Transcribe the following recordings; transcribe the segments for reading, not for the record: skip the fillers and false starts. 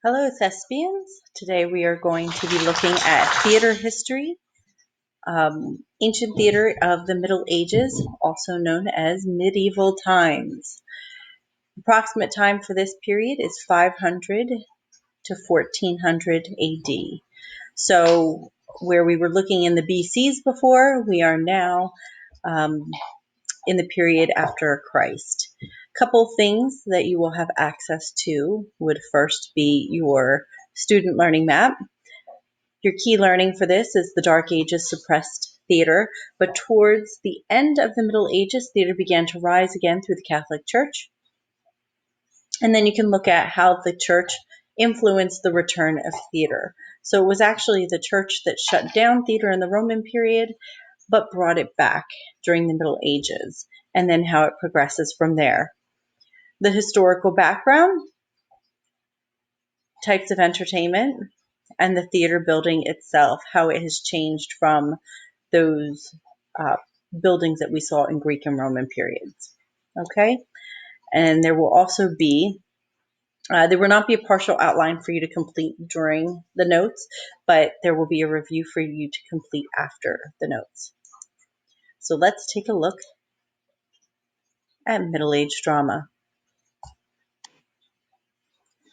Hello, thespians. Today we are going to be looking at theater history, ancient theater of the Middle Ages, also known as medieval times. Approximate time for this period is 500 to 1400 AD. So, where we were looking in the BCs before, we are now um, in the period after Christ. Couple things that you will have access to would first be your student learning map. Your key learning for this is the Dark Ages suppressed theater, but towards the end of the Middle Ages, theater began to rise again through the Catholic Church. And then you can look at how the church influenced the return of theater. So it was actually the church that shut down theater in the Roman period, but brought it back during the Middle Ages, and then how it progresses from there. The historical background, types of entertainment, and the theater building itself, how it has changed from those uh, buildings that we saw in Greek and Roman periods. Okay, and there will also be there will not be a partial outline for you to complete during the notes, but there will be a review for you to complete after the notes. So let's take a look at Middle Age drama.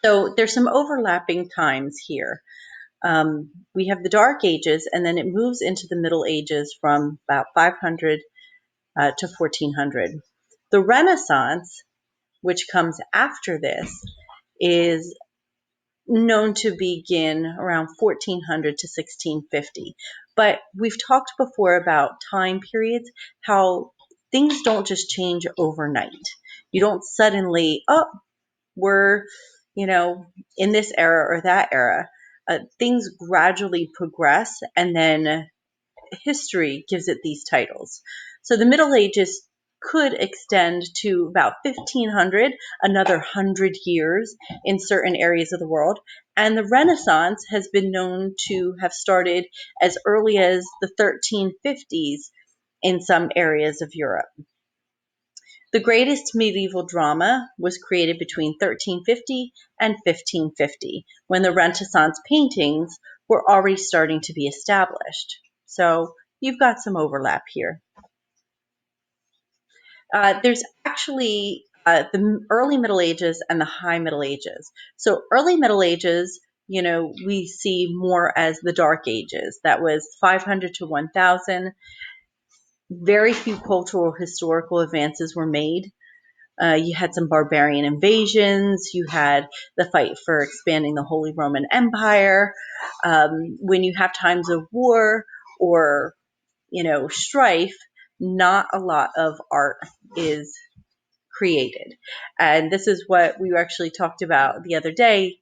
So there's some overlapping times here. We have the Dark Ages, and then it moves into the Middle Ages from about 500 to 1400. The Renaissance, which comes after this, is known to begin around 1400 to 1650. But we've talked before about time periods, how things don't just change overnight. You don't suddenly, oh, we're, in this era or that era. Things gradually progress, and then history gives it these titles. So the Middle Ages could extend to about 1500, another 100 years in certain areas of the world. And the Renaissance has been known to have started as early as the 1350s in some areas of Europe. The greatest medieval drama was created between 1350 and 1550, when the Renaissance paintings were already starting to be established. So you've got some overlap here. There's actually the early Middle Ages and the High Middle Ages. So early Middle Ages, we see more as the Dark Ages. That was 500 to 1000. Very few cultural historical advances were made. You had some barbarian invasions. You had the fight for expanding the Holy Roman Empire. When you have times of war or, strife, not a lot of art is created. And this is what we actually talked about the other day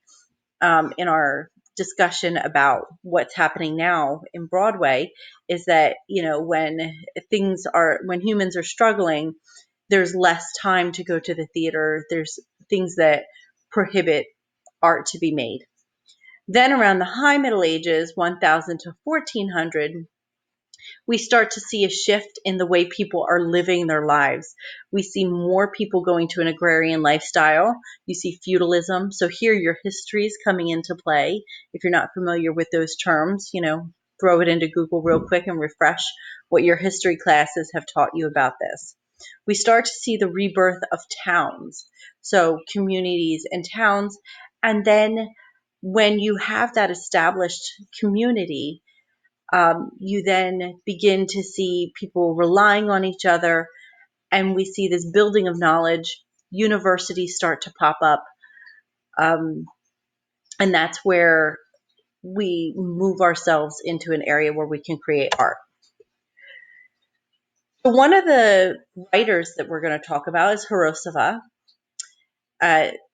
in our discussion about what's happening now in Broadway, is that, when humans are struggling, there's less time to go to the theater. There's things that prohibit art to be made. Then around the High Middle Ages, 1000 to 1400, we start to see a shift in the way people are living their lives. We see more people going to an agrarian lifestyle. You see feudalism. So here your history is coming into play. If you're not familiar with those terms, throw it into Google real quick and refresh what your history classes have taught you about this. We start to see the rebirth of towns. So communities and towns. And then when you have that established community, you then begin to see people relying on each other, and we see this building of knowledge. Universities start to pop up, and that's where we move ourselves into an area where we can create art. So one of the writers that we're going to talk about is Horosava.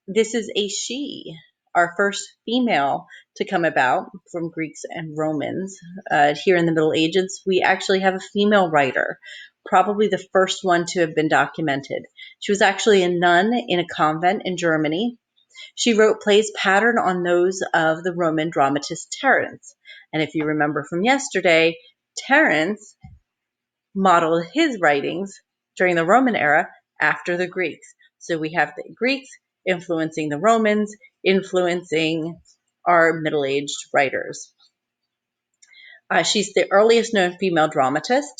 This is a she, our first female to come about from Greeks and Romans. Here in the Middle Ages, we actually have a female writer, probably the first one to have been documented. She was actually a nun in a convent in Germany. She wrote plays patterned on those of the Roman dramatist Terence. And if you remember from yesterday, Terence modeled his writings during the Roman era after the Greeks. So we have the Greeks influencing the Romans influencing our middle-aged writers. She's the earliest known female dramatist,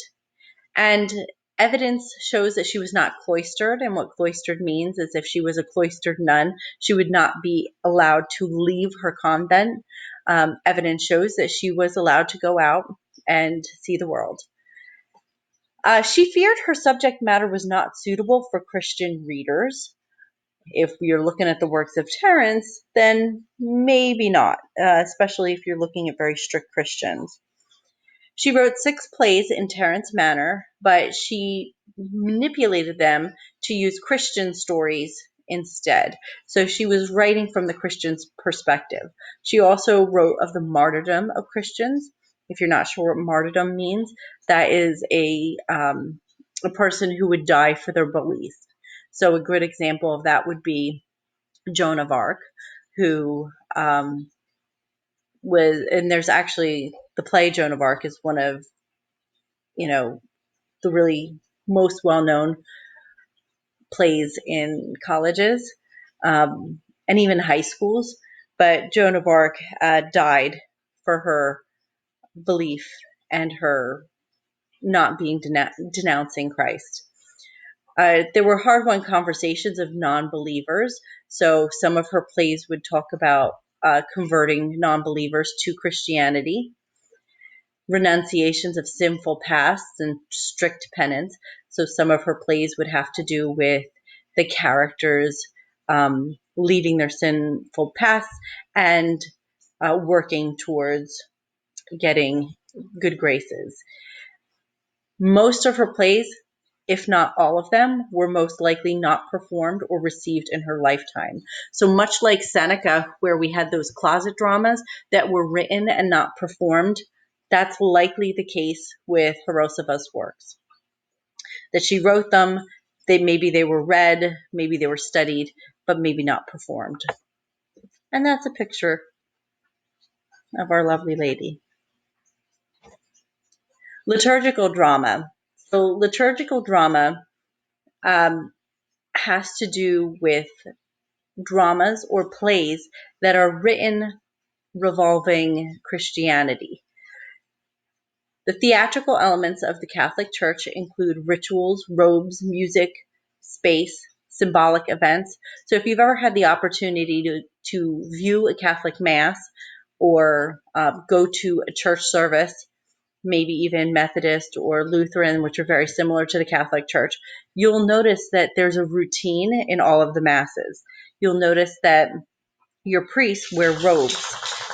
and evidence shows that she was not cloistered. And what cloistered means is if she was a cloistered nun, she would not be allowed to leave her convent. Evidence shows that she was allowed to go out and see the world. She feared her subject matter was not suitable for Christian readers. If you're looking at the works of Terence, then maybe not, especially if you're looking at very strict Christians. She wrote 6 plays in Terence manner, but she manipulated them to use Christian stories instead. So she was writing from the Christian's perspective. She also wrote of the martyrdom of Christians. If you're not sure what martyrdom means, that is a person who would die for their beliefs. So a good example of that would be Joan of Arc, who and there's actually the play Joan of Arc is one of, the really most well-known plays in colleges, and even high schools. But Joan of Arc died for her belief and her not being denouncing Christ. There were hard-won conversations of non-believers. So some of her plays would talk about converting non-believers to Christianity, renunciations of sinful pasts, and strict penance. So some of her plays would have to do with the characters leaving their sinful pasts and working towards getting good graces. Most of her plays, if not all of them, were most likely not performed or received in her lifetime. So much like Seneca, where we had those closet dramas that were written and not performed, that's likely the case with Heroseva's works. That she wrote them, maybe they were read, maybe they were studied, but maybe not performed. And that's a picture of Our Lovely Lady. Liturgical drama. So liturgical drama has to do with dramas or plays that are written revolving Christianity. The theatrical elements of the Catholic Church include rituals, robes, music, space, symbolic events. So if you've ever had the opportunity to view a Catholic Mass or go to a church service, maybe even Methodist or Lutheran, which are very similar to the Catholic Church, you'll notice that there's a routine in all of the Masses. You'll notice that your priests wear robes.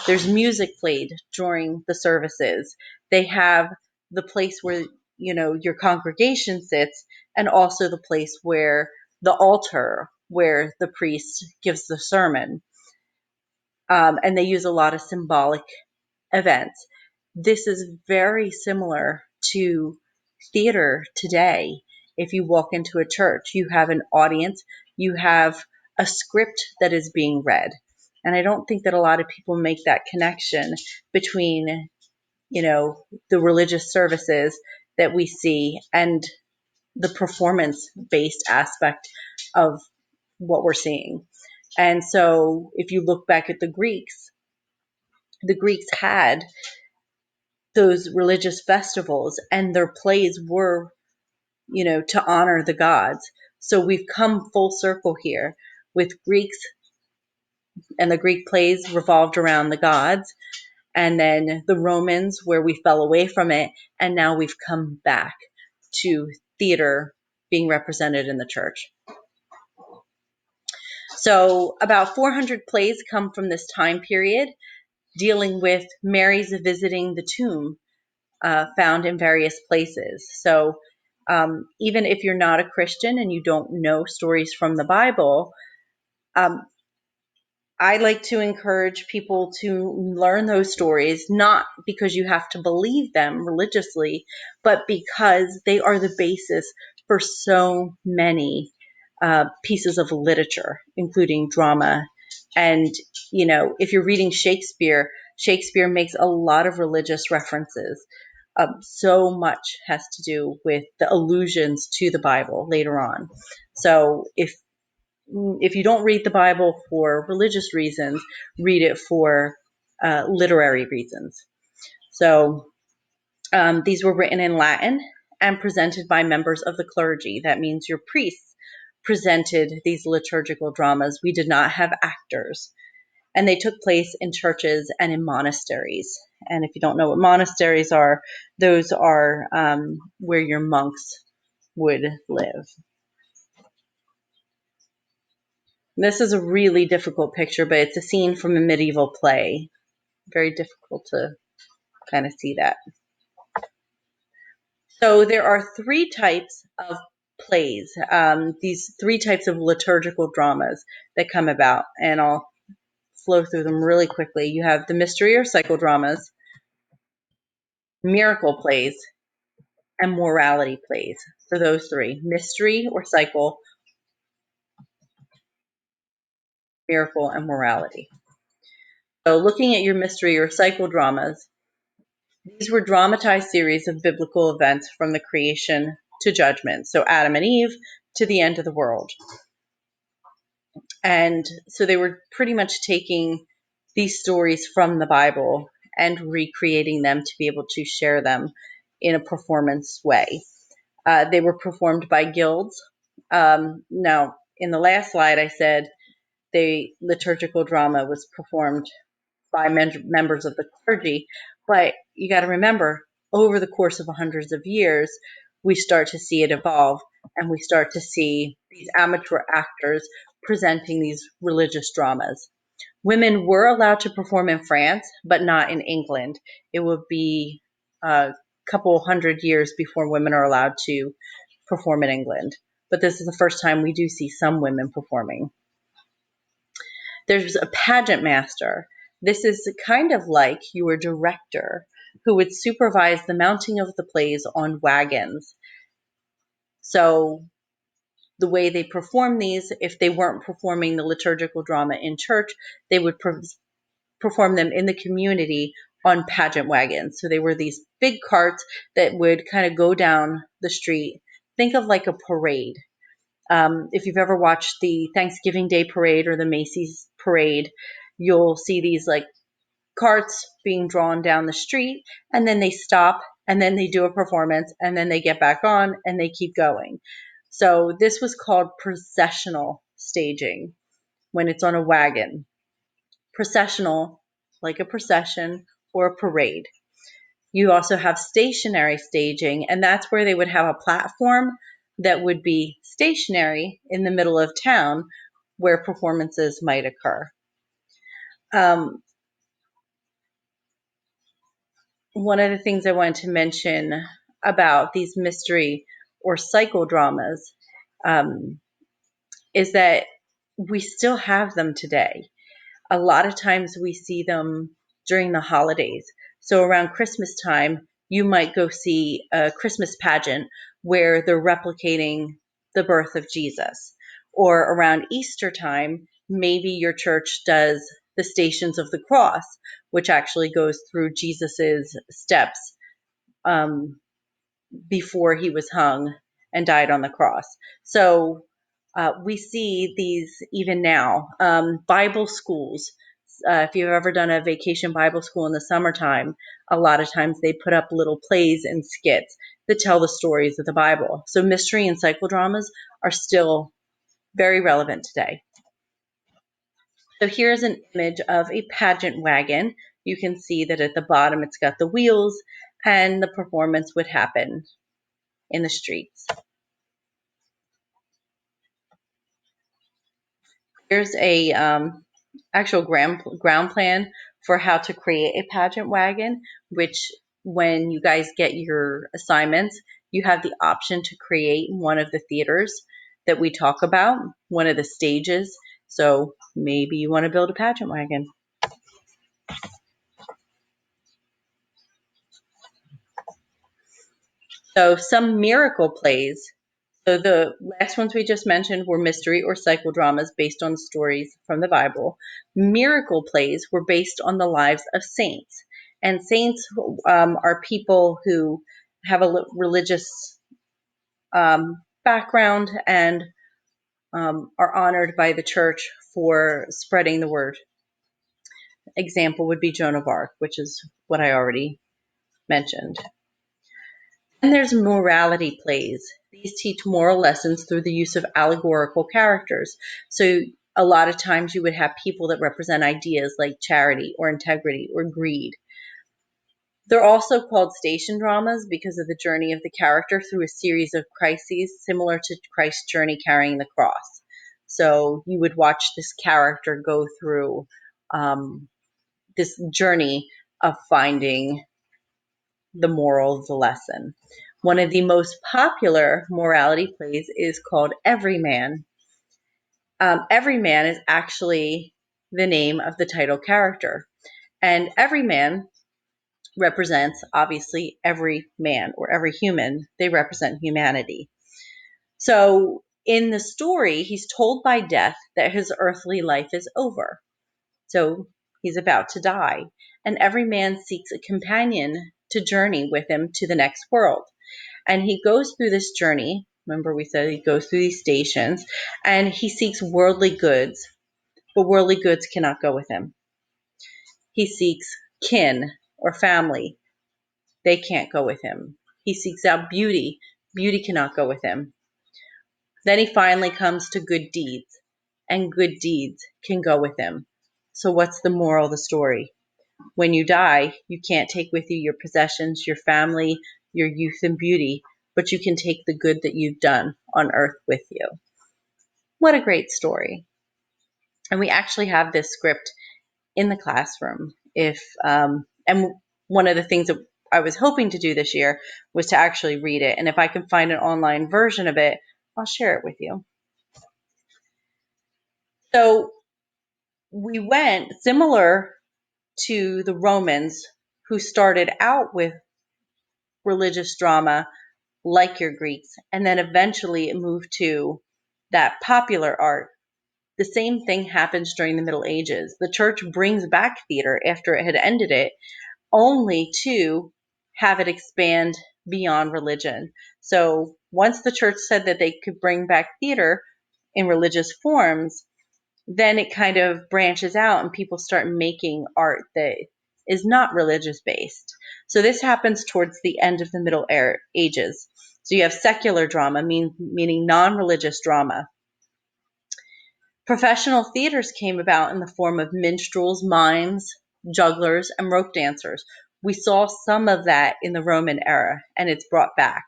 There's music played during the services. They have the place where, your congregation sits, and also the place where the altar, where the priest gives the sermon. And they use a lot of symbolic events. This is very similar to theater today. If you walk into a church, you have an audience, you have a script that is being read. And I don't think that a lot of people make that connection between, the religious services that we see and the performance-based aspect of what we're seeing. And so if you look back at the Greeks had those religious festivals, and their plays were, to honor the gods. So we've come full circle here with Greeks, and the Greek plays revolved around the gods, and then the Romans, where we fell away from it, and now we've come back to theater being represented in the church. So about 400 plays come from this time period, dealing with Mary's visiting the tomb, found in various places. So even if you're not a Christian and you don't know stories from the Bible, I like to encourage people to learn those stories, not because you have to believe them religiously, but because they are the basis for so many pieces of literature, including drama. And, if you're reading Shakespeare, Shakespeare makes a lot of religious references. So much has to do with the allusions to the Bible later on. So if if you don't read the Bible for religious reasons, read it for literary reasons. So these were written in Latin and presented by members of the clergy. That means your priests presented these liturgical dramas. We did not have actors. And they took place in churches and in monasteries. And if you don't know what monasteries are, those are where your monks would live. This is a really difficult picture, but it's a scene from a medieval play. Very difficult to kind of see that. So there are three types of plays, these three types of liturgical dramas that come about, and I'll flow through them really quickly. You have the mystery or psychodramas, miracle plays, and morality plays. For those three, mystery or cycle, miracle, and morality. So looking at your mystery or psychodramas, these were dramatized series of biblical events from the creation to judgment. So Adam and Eve to the end of the world. And so they were pretty much taking these stories from the Bible and recreating them to be able to share them in a performance way. They were performed by guilds. Now, in the last slide, I said the liturgical drama was performed by members of the clergy, but you got to remember, over the course of hundreds of years, we start to see it evolve, and we start to see these amateur actors presenting these religious dramas. Women were allowed to perform in France, but not in England. It would be a couple hundred years before women are allowed to perform in England. But this is the first time we do see some women performing. There's a pageant master. This is kind of like your director who would supervise the mounting of the plays on wagons. So the way they perform these, if they weren't performing the liturgical drama in church, they would perform them in the community on pageant wagons. So they were these big carts that would kind of go down the street. Think of like a parade. If you've ever watched the Thanksgiving Day parade or the Macy's parade, you'll see these like carts being drawn down the street, and then they stop, and then they do a performance, and then they get back on and they keep going. So this was called processional staging when it's on a wagon. Processional, like a procession or a parade. You also have stationary staging, and that's where they would have a platform that would be stationary in the middle of town where performances might occur. One of the things I wanted to mention about these mystery or psychodramas is that we still have them today. A lot of times we see them during the holidays. So around Christmas time, you might go see a Christmas pageant where they're replicating the birth of Jesus. Or around Easter time, maybe your church does the Stations of the Cross, which actually goes through Jesus's steps before he was hung and died on the cross. So we see these even now. Bible schools, if you've ever done a vacation Bible school in the summertime, a lot of times they put up little plays and skits that tell the stories of the Bible. So mystery and psychodramas are still very relevant today. So here's an image of a pageant wagon. You can see that at the bottom it's got the wheels, and the performance would happen in the streets. Here's a actual ground plan for how to create a pageant wagon, which when you guys get your assignments, you have the option to create one of the theaters that we talk about, one of the stages. So maybe you want to build a pageant wagon. So some miracle plays. So the last ones we just mentioned were mystery or psychodramas based on stories from the Bible. Miracle plays were based on the lives of saints. And saints are people who have a religious background and are honored by the church for spreading the word. Example would be Joan of Arc, which is what I already mentioned. And there's morality plays. These teach moral lessons through the use of allegorical characters. So a lot of times you would have people that represent ideas like charity or integrity or greed. They're also called station dramas because of the journey of the character through a series of crises, similar to Christ's journey carrying the cross. So you would watch this character go through this journey of finding the moral of the lesson. One of the most popular morality plays is called Everyman. Everyman is actually the name of the title character. And Everyman represents, obviously, every man or every human. They represent humanity. So in the story, he's told by death that his earthly life is over. So he's about to die. And every man seeks a companion to journey with him to the next world. And he goes through this journey. Remember, we said he goes through these stations and he seeks worldly goods, but worldly goods cannot go with him. He seeks kin or family. They can't go with him. He seeks out beauty. Beauty cannot go with him. Then he finally comes to good deeds, and good deeds can go with him. So what's the moral of the story? When you die, you can't take with you your possessions, your family, your youth and beauty, but you can take the good that you've done on earth with you. What a great story. And we actually have this script in the classroom. And one of the things that I was hoping to do this year was to actually read it. And if I can find an online version of it, I'll share it with you. So we went similar to the Romans, who started out with religious drama like your Greeks, and then eventually it moved to that popular art. The same thing happens during the Middle Ages. The church brings back theater after it had ended it, only to have it expand beyond religion. So once the church said that they could bring back theater in religious forms, then it kind of branches out and people start making art that is not religious based. So this happens towards the end of the Middle Ages. So you have secular drama, meaning non-religious drama. Professional theaters came about in the form of minstrels, mimes, jugglers, and rope dancers. We saw some of that in the Roman era, and it's brought back.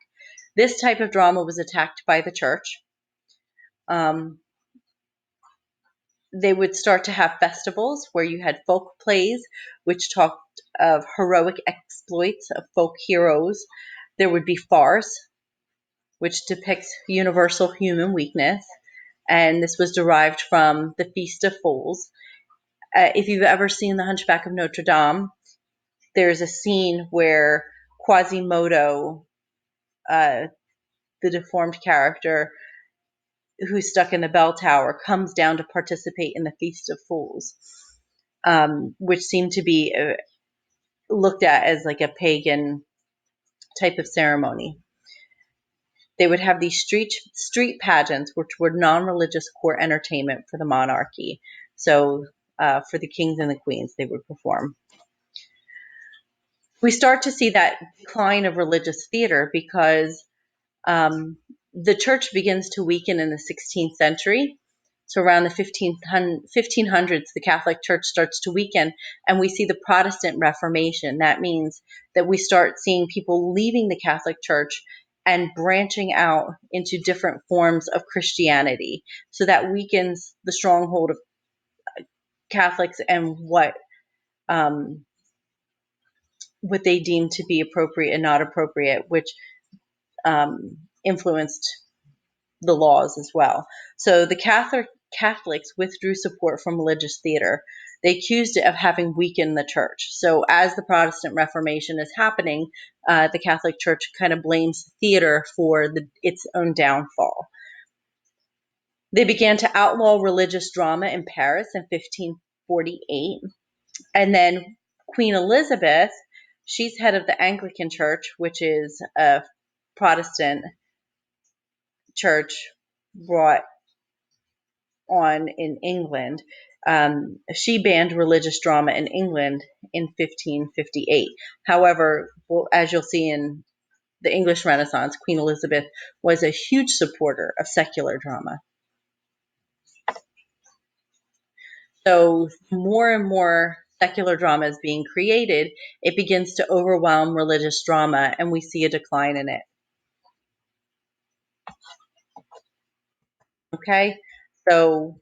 This type of drama was attacked by the church. They would start to have festivals where you had folk plays, which talked of heroic exploits of folk heroes. There would be farce, which depicts universal human weakness. And this was derived from the Feast of Fools. If you've ever seen The Hunchback of Notre Dame, there's a scene where Quasimodo, the deformed character who's stuck in the bell tower, comes down to participate in the Feast of Fools, which seemed to be looked at as like a pagan type of ceremony. They would have these street pageants, which were non-religious court entertainment for the monarchy. So for the kings and the queens, they would perform. We start to see that decline of religious theater because the church begins to weaken in the 16th century. So around the 1500s, the Catholic Church starts to weaken, and we see the Protestant Reformation. That means that we start seeing people leaving the Catholic Church and branching out into different forms of Christianity. So that weakens the stronghold of Catholics and what they deem to be appropriate and not appropriate, which influenced the laws as well. So the Catholics withdrew support from religious theater. They accused it of having weakened the church. So as the Protestant Reformation is happening, the Catholic Church kind of blames theater for its own downfall. They began to outlaw religious drama in Paris in 1548. And then Queen Elizabeth, she's head of the Anglican Church, which is a Protestant church, brought on in England. She banned religious drama in England in 1558. However, well, as you'll see in the English Renaissance, Queen Elizabeth was a huge supporter of secular drama. So more and more secular drama is being created. It begins to overwhelm religious drama, and we see a decline in it. Okay, so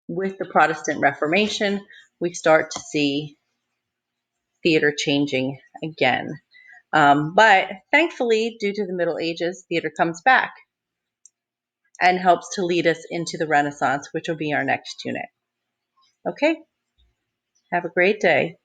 with the Protestant Reformation, we start to see theater changing again. But thankfully, due to the Middle Ages, theater comes back and helps to lead us into the Renaissance, which will be our next unit. Okay, have a great day.